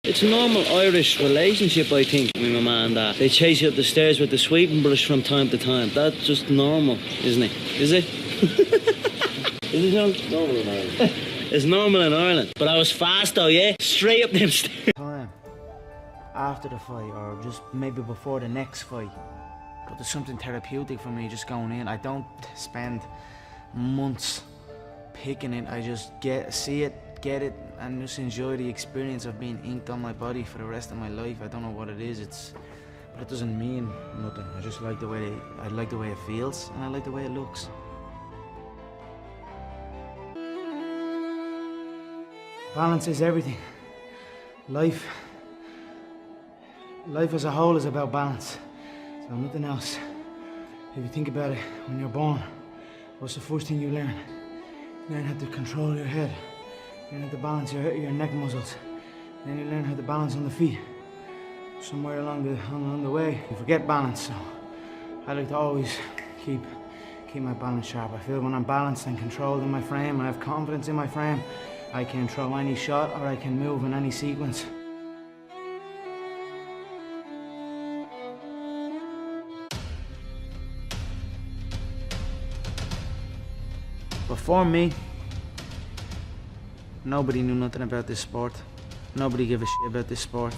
It's a normal Irish relationship, I think, with my man and dad. They chase you up the stairs with the sweeping brush from time to time. That's just normal, isn't it? Is it? Is it, John? Normal in Ireland. It's normal in Ireland. But I was fast though, yeah? Straight up them stairs. Time after the fight, or just maybe before the next fight. But there's something therapeutic for me just going in. I don't spend months picking it. I just see it, get it, and just enjoy the experience of being inked on my body for the rest of my life. I don't know what it is. But it doesn't mean nothing. I just like the way it feels, and I like the way it looks. Balance is everything. Life as a whole is about balance. So nothing else. If you think about it, when you're born, what's the first thing you learn? You learn how to control your head. You learn how to balance your neck muscles. Then you learn how to balance on the feet. Somewhere along the way, you forget balance. So I like to always keep my balance sharp. I feel when I'm balanced and controlled in my frame, I have confidence in my frame, I can throw any shot or I can move in any sequence. Before me, nobody knew nothing about this sport. Nobody gave a shit about this sport.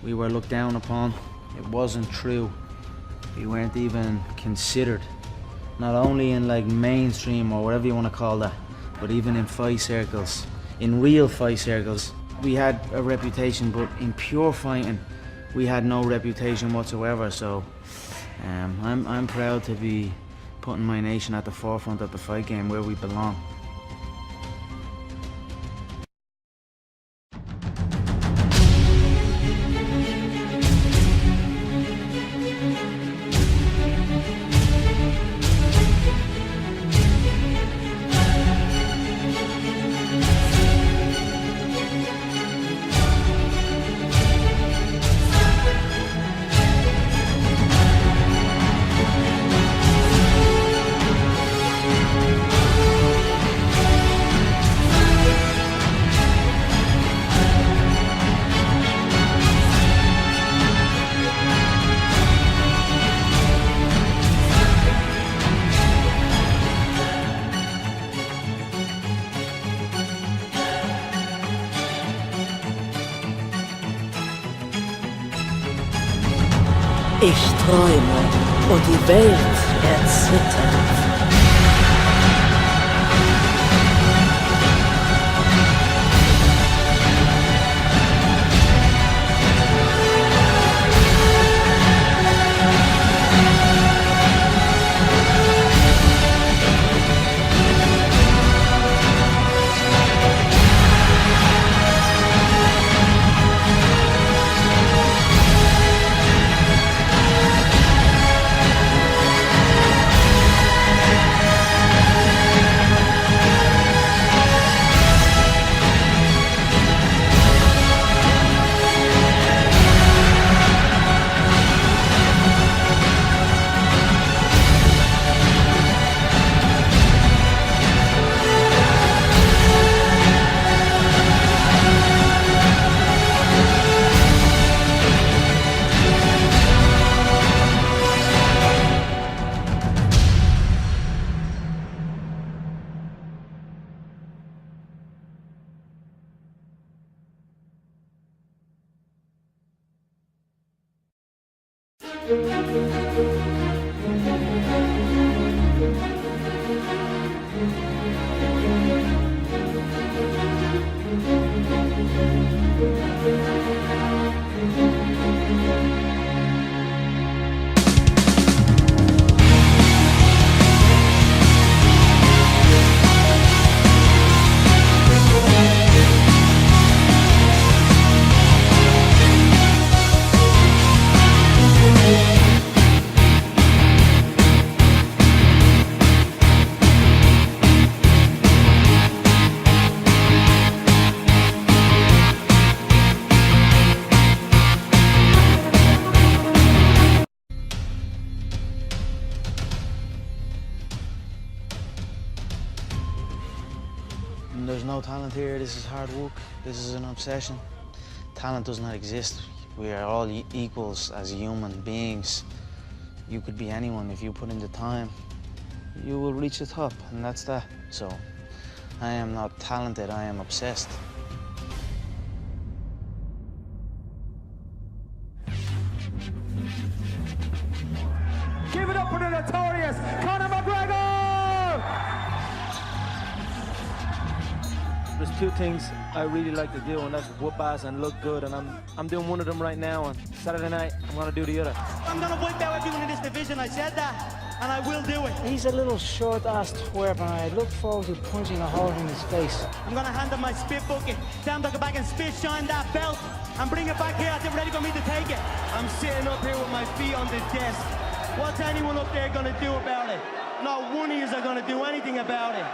We were looked down upon. It wasn't true. We weren't even considered. Not only in like mainstream or whatever you want to call that, but even in fight circles, in real fight circles. We had a reputation, but in pure fighting, we had no reputation whatsoever. So I'm proud to be putting my nation at the forefront of the fight game where we belong. Ich träume und die Welt erzittert. There's no talent here. This is hard work. This is an obsession. talent does not exist. We are all equals as human beings. You could be anyone. If you put in the time, you will reach the top, and that's that. So I am not talented, I am obsessed. Give it up for the notorious Conor McGregor! There's two things I really like to do, and that's whoop ass and look good, and I'm doing one of them right now, and Saturday night, I'm gonna do the other. I'm gonna wipe out everyone in this division, I said that, and I will do it. He's a little short-ass twerp, and I look forward to punching a hole in his face. I'm gonna hand him my spit bucket, tell him to go back and spit shine that belt, and bring it back here as they're ready for me to take it. I'm sitting up here with my feet on the desk. What's anyone up there gonna do about it? Not one of you are gonna do anything about it.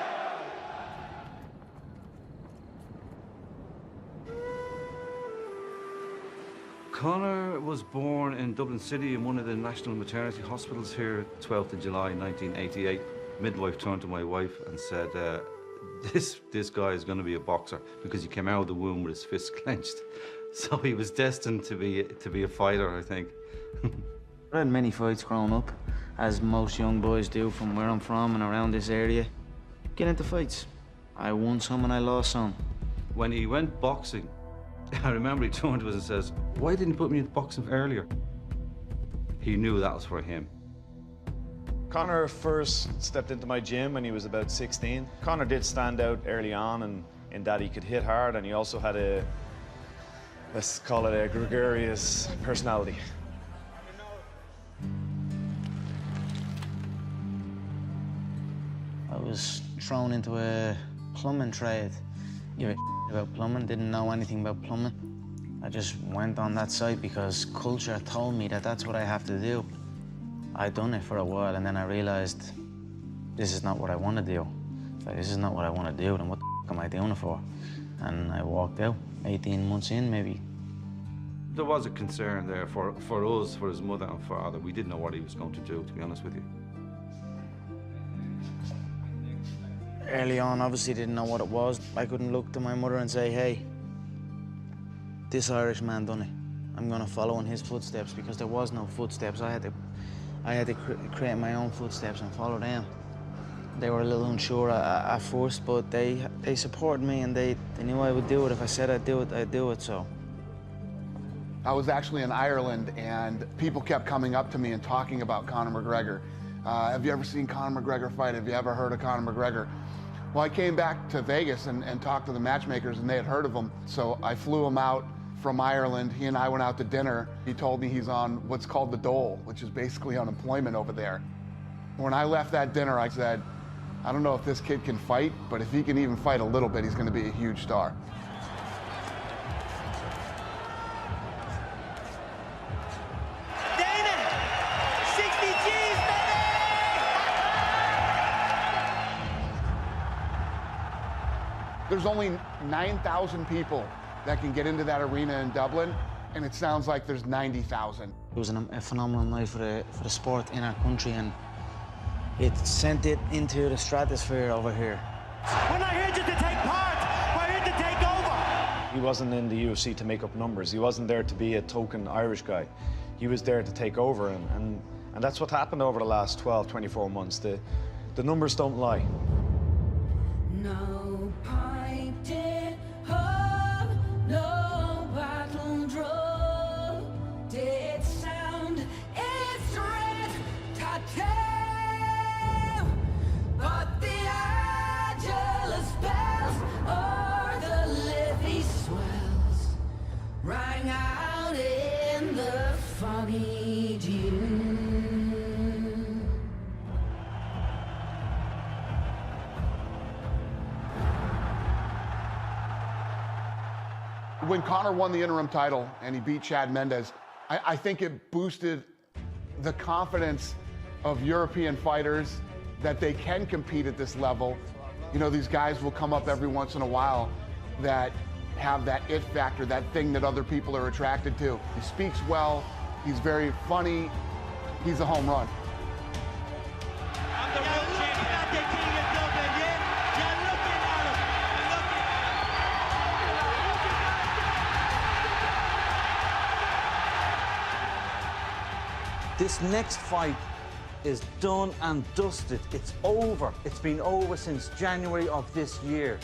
Conor was born in Dublin City in one of the national maternity hospitals here, 12th of July 1988. Midwife turned to my wife and said, this guy is going to be a boxer, because he came out of the womb with his fists clenched. So he was destined to be a fighter, I think. I had many fights growing up, as most young boys do from where I'm from and around this area. Get into fights. I won some and I lost some. When he went boxing, I remember he turned to us and says, "Why didn't you put me in boxing earlier?" He knew that was for him. Conor first stepped into my gym when he was about 16. Conor did stand out early on in that he could hit hard, and he also had a, let's call it a gregarious personality. I was thrown into a plumbing trade. Give a about plumbing, didn't know anything about plumbing. I just went on that site because culture told me that that's what I have to do. I'd done it for a while, and then I realized this is not what I want to do. Like, this is not what I want to do, then what the f am I doing it for? And I walked out, 18 months in maybe. There was a concern there for us, for his mother and father. We didn't know what he was going to do, to be honest with you. Early on, obviously didn't know what it was. I couldn't look to my mother and say, hey, this Irish man done it. I'm gonna follow in his footsteps, because there was no footsteps. I had to create my own footsteps and follow them. They were a little unsure at first, but they supported me, and they knew I would do it. If I said I'd do it, I'd do it, so. I was actually in Ireland, and people kept coming up to me and talking about Conor McGregor. Have you ever seen Conor McGregor fight? Have you ever heard of Conor McGregor? Well, I came back to Vegas and talked to the matchmakers, and they had heard of him. So I flew him out from Ireland. He and I went out to dinner. He told me he's on what's called the dole, which is basically unemployment over there. When I left that dinner, I said, I don't know if this kid can fight, but if he can even fight a little bit, he's going to be a huge star. There's only 9,000 people that can get into that arena in Dublin, and it sounds like there's 90,000. It was a phenomenal night for the sport in our country, and it sent it into the stratosphere over here. We're not here just to take part, we're here to take over. He wasn't in the UFC to make up numbers. He wasn't there to be a token Irish guy. He was there to take over, and that's what happened over the last 12, 24 months. The numbers don't lie. No pipe did hug, no battle drum did sound its red tattoo, but the Angelus bells or the Livy swells rang out in the foggy dew. When Conor won the interim title and he beat Chad Mendes, I think it boosted the confidence of European fighters that they can compete at this level. You know, these guys will come up every once in a while that have that it factor, that thing that other people are attracted to. He speaks well, he's very funny, he's a home run. I'm the real champion. At the king of Dublin, yeah? You're looking at him. This next fight is done and dusted. It's over. It's been over since January of this year.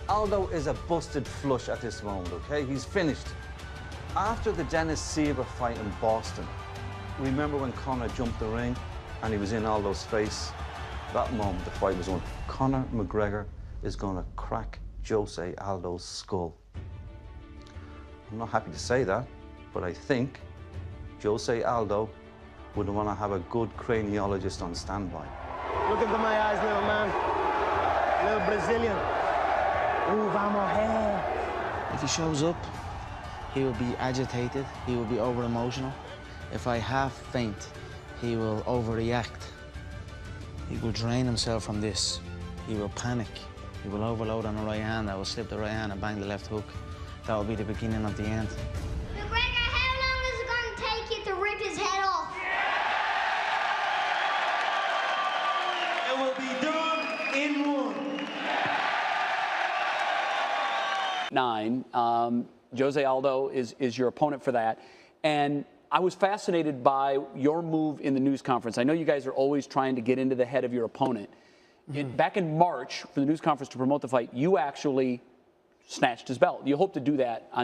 Aldo is a busted flush at this moment, okay? He's finished. After the Dennis Siver fight in Boston, remember when Conor jumped the ring and he was in Aldo's face? That moment, the fight was on. Conor McGregor is going to crack Jose Aldo's skull. I'm not happy to say that, but I think Jose Aldo would want to have a good craniologist on standby. Look into my eyes, little man. Little Brazilian. Ooh, vamos, hey. If he shows up, he will be agitated, he will be over-emotional. If I half faint, he will overreact. He will drain himself from this. He will panic. He will overload on the right hand. I will slip the right hand and bang the left hook. That will be the beginning of the end. McGregor, how long is it going to take you to rip his head off? It will be done in one. 9. Jose Aldo is your opponent for that. And I was fascinated by your move in the news conference. I know you guys are always trying to get into the head of your opponent. Back in March, for the news conference to promote the fight, you actually snatched his belt. You hope to do that on